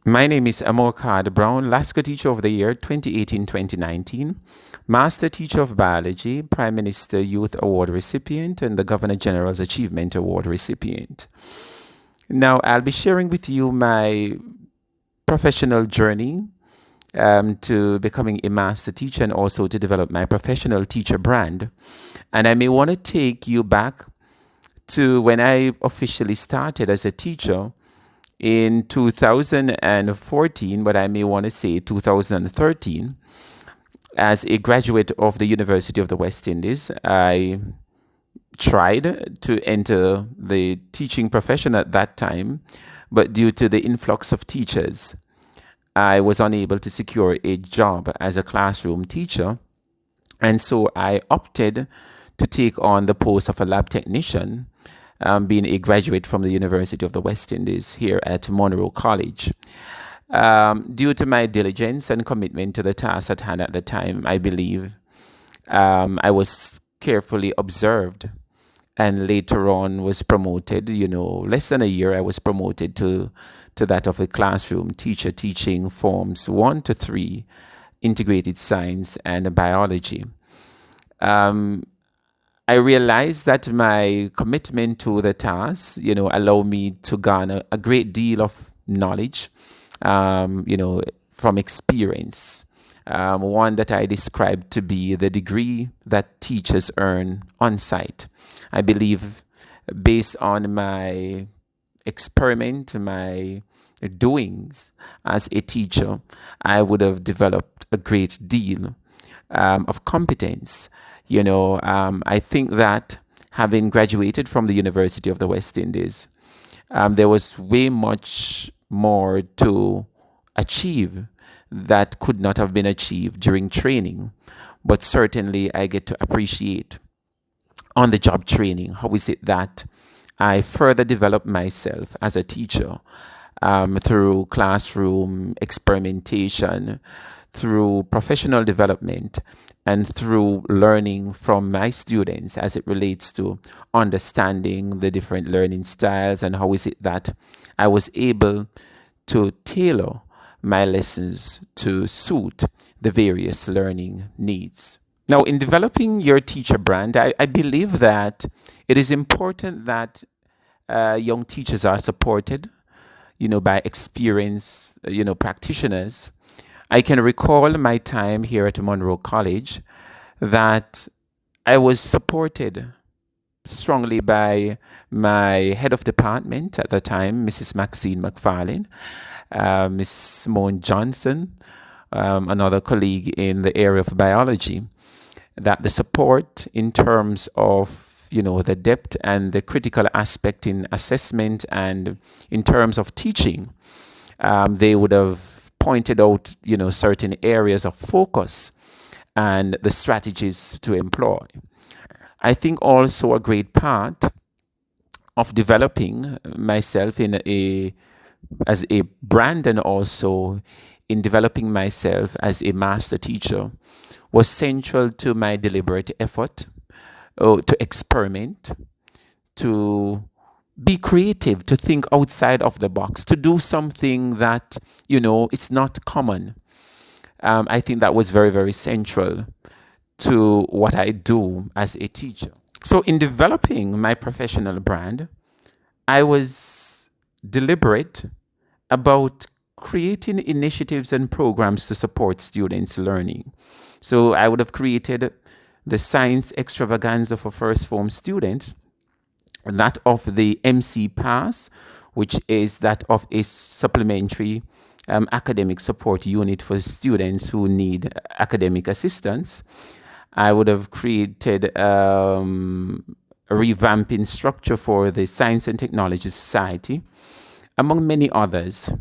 My name is Amorkard Brown, LASCO Teacher of the Year 2018-2019, Master Teacher of Biology, Prime Minister Youth Award recipient, and the Governor General's Achievement Award recipient. Now, I'll be sharing with you my professional journey to becoming a master teacher and also to develop my professional teacher brand. And I may want to take you back to when I officially started as a teacher in 2014, but I may want to say 2013, as a graduate of the University of the West Indies. I tried to enter the teaching profession at that time, but due to the influx of teachers, I was unable to secure a job as a classroom teacher. And so I opted to take on the post of a lab technician, being a graduate from the University of the West Indies here at Monroe College. Due to my diligence and commitment to the task at hand at the time, I believe I was carefully observed and later on was promoted. Less than a year, I was promoted to that of a classroom teacher teaching forms 1 to 3, integrated science and biology. I realized that my commitment to the task, allowed me to garner a great deal of knowledge, from experience. One that I described to be the degree that teachers earn on site. I believe, based on my experiment, my doings as a teacher, I would have developed a great deal of competence. I think that having graduated from the University of the West Indies, there was way much more to achieve that could not have been achieved during training. But certainly I get to appreciate on the job training. How is it that I further develop myself as a teacher through classroom experimentation, through professional development, and through learning from my students as it relates to understanding the different learning styles, and how is it that I was able to tailor my lessons to suit the various learning needs. Now, in developing your teacher brand, I believe that it is important that young teachers are supported, by experienced, practitioners. I can recall my time here at Monroe College that I was supported strongly by my head of department at the time, Mrs. Maxine McFarlane, Miss Simone Johnson, another colleague in the area of biology, that the support in terms of the depth and the critical aspect in assessment and in terms of teaching, they would have pointed out certain areas of focus and the strategies to employ. I think also a great part of developing myself as a brand, and also in developing myself as a master teacher, was central to my deliberate effort to experiment, to be creative, to think outside of the box, to do something that, it's not common. I think that was very, very central to what I do as a teacher. So in developing my professional brand, I was deliberate about creating initiatives and programs to support students' learning. So I would have created the science extravaganza for first form students, that of the MC Pass, which is that of a supplementary academic support unit for students who need academic assistance. I would have created a revamping structure for the Science and Technology Society, among many others.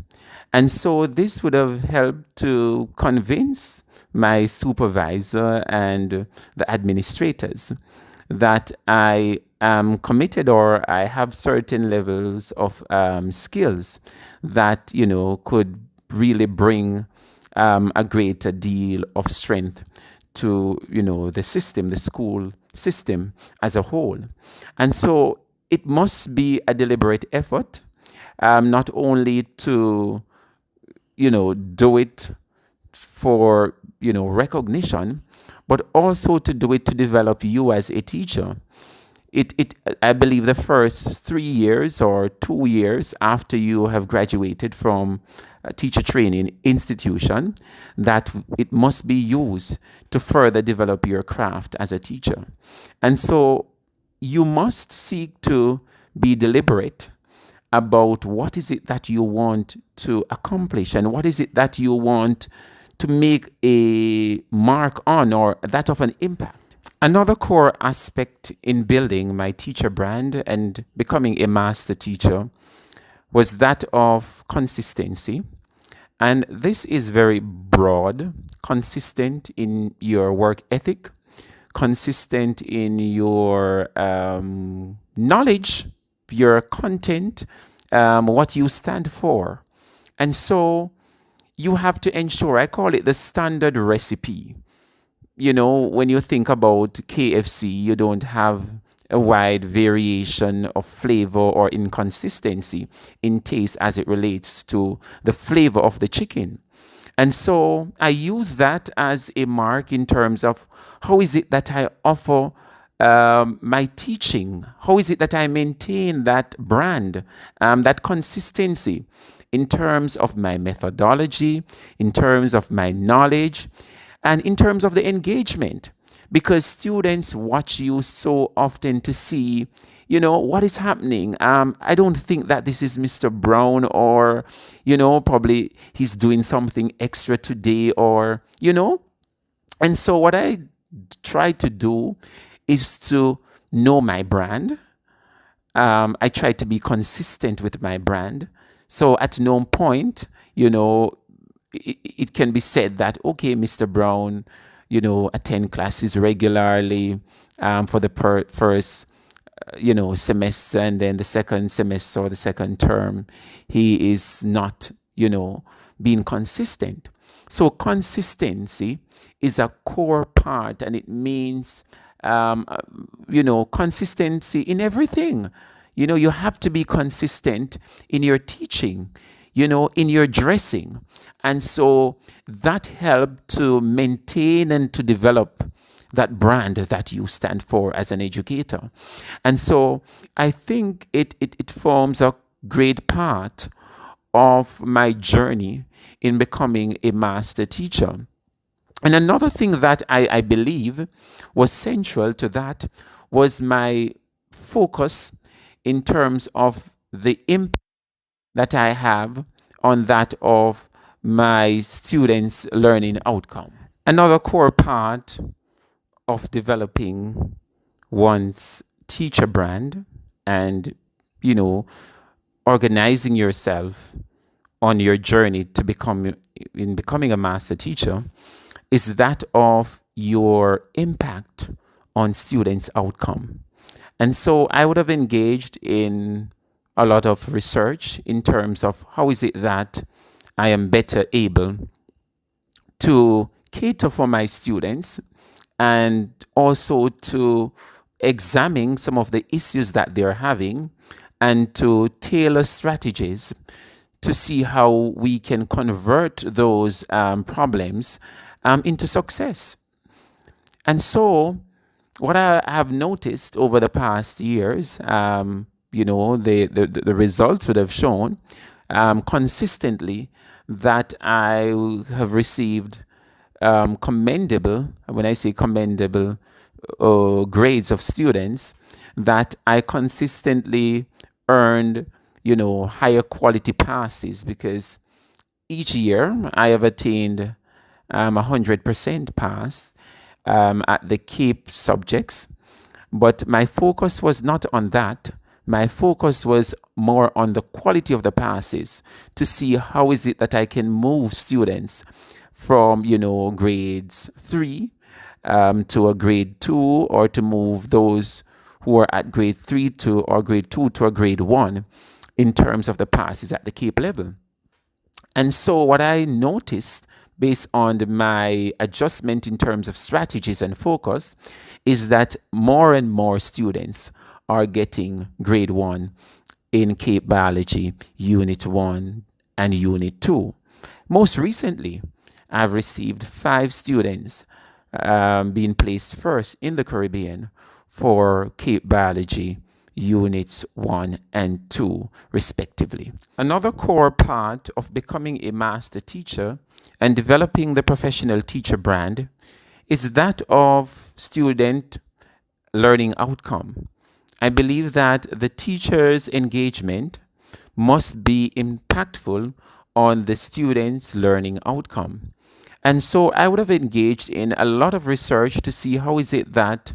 And so this would have helped to convince my supervisor and the administrators that I am committed, or I have certain levels of skills that, could really bring a greater deal of strength to, the system, the school system as a whole. And so it must be a deliberate effort, not only to do it for, recognition, but also to do it to develop you as a teacher. I believe the first 3 years or 2 years after you have graduated from a teacher training institution, that it must be used to further develop your craft as a teacher. And so you must seek to be deliberate about what is it that you want to accomplish and what is it that you want to make a mark on, or that of an impact. Another core aspect in building my teacher brand and becoming a master teacher was that of consistency. And this is very broad: consistent in your work ethic, consistent in your knowledge, your content, what you stand for. And so you have to ensure, I call it the standard recipe. When you think about KFC, you don't have a wide variation of flavor or inconsistency in taste as it relates to the flavor of the chicken. And so I use that as a mark in terms of how is it that I offer my teaching? How is it that I maintain that brand, that consistency in terms of my methodology, in terms of my knowledge, and in terms of the engagement? Because students watch you so often to see, what is happening. I don't think that this is Mr. Brown, or, probably he's doing something extra today, or. And so what I try to do is to know my brand. I try to be consistent with my brand. So at no point, it can be said that, okay, Mr. Brown, attend classes regularly for the first, semester, and then the second semester or the second term, he is not, being consistent. So consistency is a core part, and it means, consistency in everything. You have to be consistent in your teaching, in your dressing. And so that helped to maintain and to develop that brand that you stand for as an educator. And so I think it forms a great part of my journey in becoming a master teacher. And another thing that I believe was central to that was my focus in terms of the impact that I have on that of my students' learning outcome. Another core part of developing one's teacher brand and, organizing yourself on your journey to becoming a master teacher is that of your impact on students' outcome. And so I would have engaged in a lot of research in terms of how is it that I am better able to cater for my students, and also to examine some of the issues that they're having and to tailor strategies to see how we can convert those problems into success. And so what I have noticed over the past years, the results would have shown consistently that I have received commendable, when I say commendable, grades of students, that I consistently earned, higher quality passes, because each year I have attained 100% pass at the CAPE subjects. But my focus was not on that. My focus was more on the quality of the passes, to see how is it that I can move students from, grades 3 to a grade 2, or to move those who are at grade 3 to, or grade 2 to a grade 1 in terms of the passes at the CAPE level. And so what I noticed, based on my adjustment in terms of strategies and focus, is that more and more students are getting grade 1 in CAPE Biology Unit 1 and Unit 2. Most recently, I've received 5 students being placed first in the Caribbean for Cape Biology Units 1 and 2, respectively. Another core part of becoming a master teacher and developing the professional teacher brand is that of student learning outcome. I believe that the teacher's engagement must be impactful on the student's learning outcome. And so I would have engaged in a lot of research to see how is it that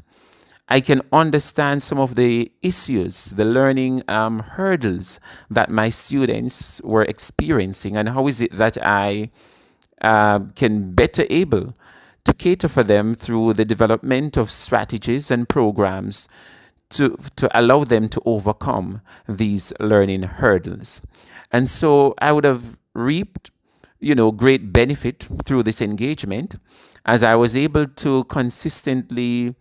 I can understand some of the issues, the learning hurdles that my students were experiencing, and how is it that I can better able to cater for them through the development of strategies and programs to allow them to overcome these learning hurdles. And so I would have reaped, great benefit through this engagement, as I was able to consistently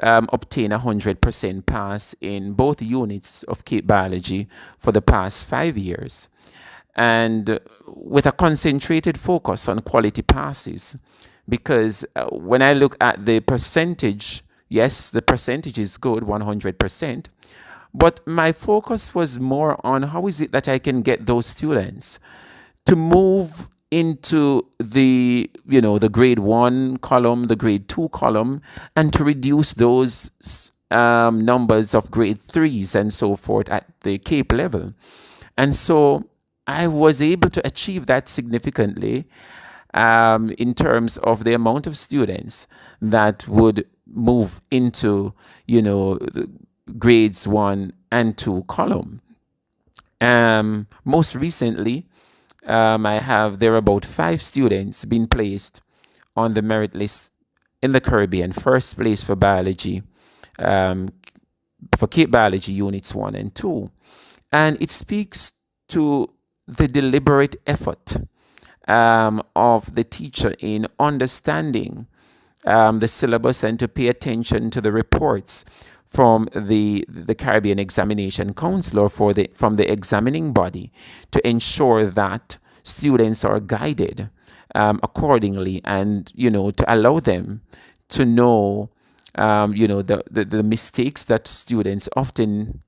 obtain 100% pass in both units of Cape Biology for the past 5 years. And with a concentrated focus on quality passes, because when I look at the percentage, yes, the percentage is good, 100%, but my focus was more on how is it that I can get those students to move into the grade 1 column, the grade 2 column, and to reduce those numbers of grade 3s and so forth at the Cape level. And so I was able to achieve that significantly in terms of the amount of students that would move into, the grades 1 and 2 column. Most recently, there are about 5 students being placed on the merit list in the Caribbean. First place for biology, for Cape Biology Units 1 and 2. And it speaks to the deliberate effort of the teacher in understanding the syllabus and to pay attention to the reports from the Caribbean Examination Council or from the examining body to ensure that students are guided accordingly, and to allow them to know the mistakes that students often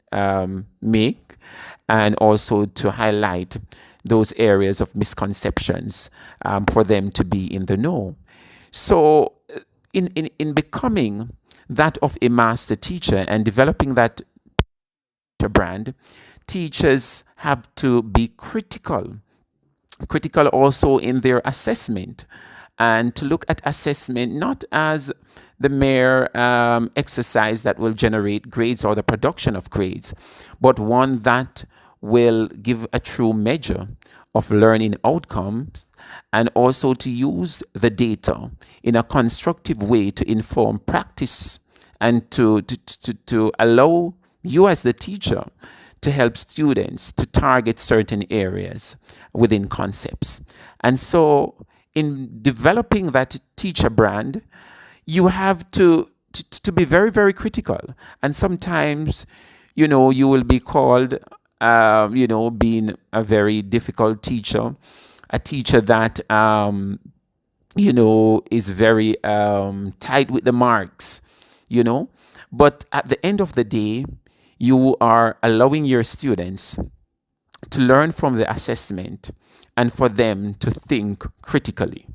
make, and also to highlight those areas of misconceptions for them to be in the know. So in becoming that of a master teacher and developing that brand, teachers have to be critical also in their assessment, and to look at assessment not as the mere exercise that will generate grades or the production of grades, but one that will give a true measure of learning outcomes, and also to use the data in a constructive way to inform practice, and to allow you as the teacher to help students to target certain areas within concepts. And so in developing that teacher brand, you have to be very, very critical. And sometimes, you will be called, being a very difficult teacher, a teacher that, is very tight with the marks, But at the end of the day, you are allowing your students to learn from the assessment and for them to think critically.